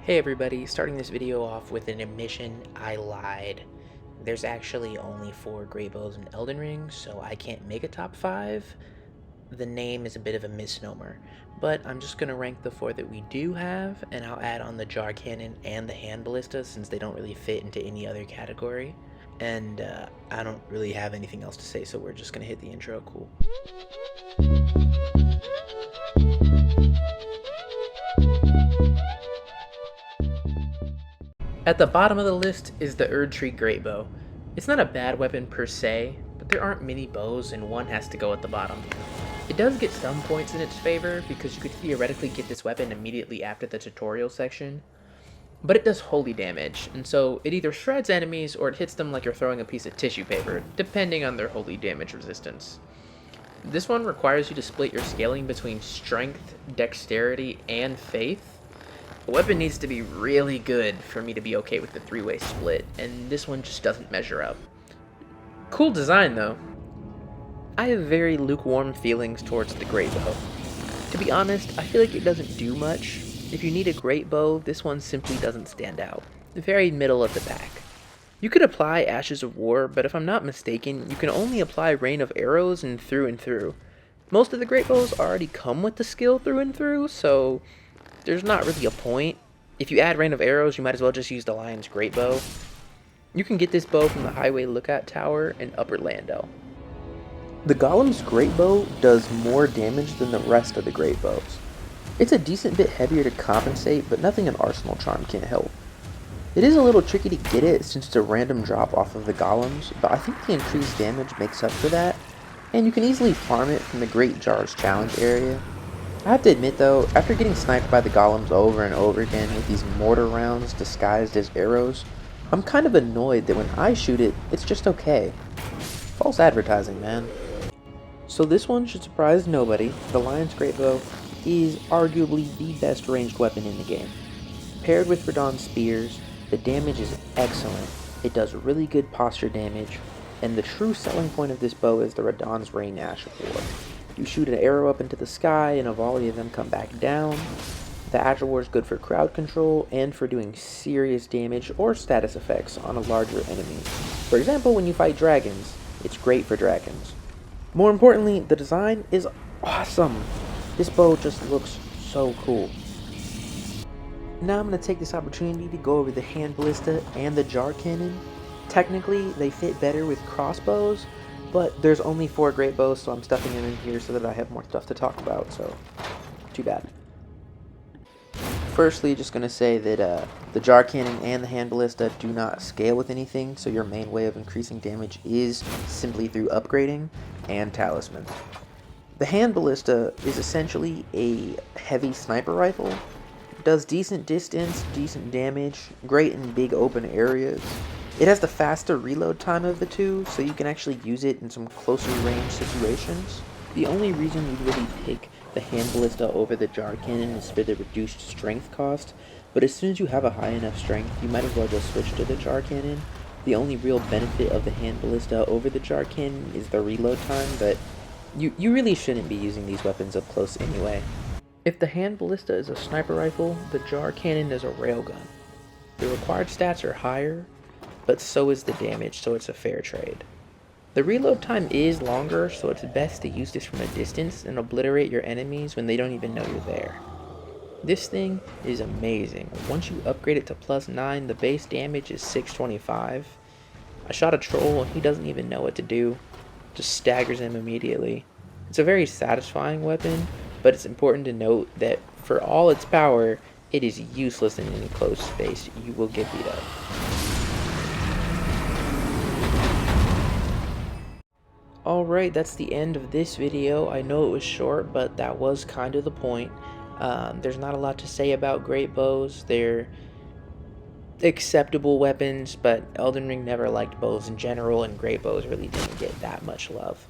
Hey everybody, starting this video off with an admission, I lied. There's actually only 4 GreatBows in Eldenring, so I can't make a top 5. The name is a bit of a misnomer, but I'm just going to rank the 4 that we do have, and I'll add on the Jar Cannon and the Hand Ballista since they don't really fit into any other category. And I don't really have anything else to say, so we're just going to hit the intro. Cool. At the bottom of the list is the Erdtree GreatBow. It's not a bad weapon per se, but there aren't many bows and one has to go at the bottom. It does get some points in its favor because you could theoretically get this weapon immediately after the tutorial section, but it does holy damage, and so it either shreds enemies or it hits them like you're throwing a piece of tissue paper, depending on their holy damage resistance. This one requires you to split your scaling between strength, dexterity, and faith. The weapon needs to be really good for me to be okay with the 3-way split, and this one just doesn't measure up. Cool design though. I have very lukewarm feelings towards the GreatBow. To be honest, I feel like it doesn't do much. If you need a GreatBow, this one simply doesn't stand out. Very middle of the pack. You could apply Ashes of War, but if I'm not mistaken, you can only apply Rain of Arrows and through. Most of the GreatBows already come with the skill through and through, so there's not really a point. If you add Rain of Arrows, you might as well just use the Lion's GreatBow. You can get this bow from the Highway Lookout Tower in Upper Lando. The Golem's GreatBow does more damage than the rest of the GreatBows. It's a decent bit heavier to compensate, but nothing an Arsenal Charm can't help. It is a little tricky to get it since it's a random drop off of the Golems, but I think the increased damage makes up for that, and you can easily farm it from the Great Jar's challenge area. I have to admit though, after getting sniped by the Golems over and over again with these mortar rounds disguised as arrows, I'm kind of annoyed that when I shoot it, it's just okay. False advertising, man. So this one should surprise nobody. The Lion's GreatBow is arguably the best ranged weapon in the game. Paired with Radahn's spears, the damage is excellent. It does really good posture damage, and the true selling point of this bow is the Radahn's Rain Ash of War. You shoot an arrow up into the sky and a volley of them come back down. The Ash of War is good for crowd control and for doing serious damage or status effects on a larger enemy. For example, when you fight dragons, it's great for dragons. More importantly, the design is awesome. This bow just looks so cool. Now I'm going to take this opportunity to go over the Hand Ballista and the Jar Cannon. Technically, they fit better with crossbows, but there's only 4 GreatBows, so I'm stuffing them in here so that I have more stuff to talk about, so too bad. Firstly, just going to say that the Jar Cannon and the Hand Ballista do not scale with anything, so your main way of increasing damage is simply through upgrading and talismans. The Hand Ballista is essentially a heavy sniper rifle. It does decent distance, decent damage, great in big open areas. It has the faster reload time of the two, so you can actually use it in some closer range situations. The only reason you really pick the Hand Ballista over the Jar Cannon is for the reduced strength cost, but as soon as you have a high enough strength, you might as well just switch to the Jar Cannon. The only real benefit of the Hand Ballista over the Jar Cannon is the reload time, but you really shouldn't be using these weapons up close anyway. If the Hand Ballista is a sniper rifle, the Jar Cannon is a railgun. The required stats are higher, but so is the damage, so it's a fair trade. The reload time is longer, so it's best to use this from a distance and obliterate your enemies when they don't even know you're there. This thing is amazing. Once you upgrade it to +9, the base damage is 625. I shot a troll and he doesn't even know what to do. Just staggers him immediately. It's a very satisfying weapon, but it's important to note that for all its power, it is useless in any close space. You will get beat up. Alright, that's the end of this video. I know it was short, but that was kind of the point. There's not a lot to say about GreatBows. They're acceptable weapons, but Eldenring never liked bows in general, and GreatBows really didn't get that much love.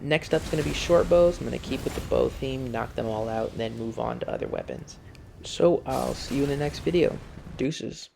Next up is going to be short bows. I'm going to keep with the bow theme, knock them all out, and then move on to other weapons. So I'll see you in the next video. Deuces.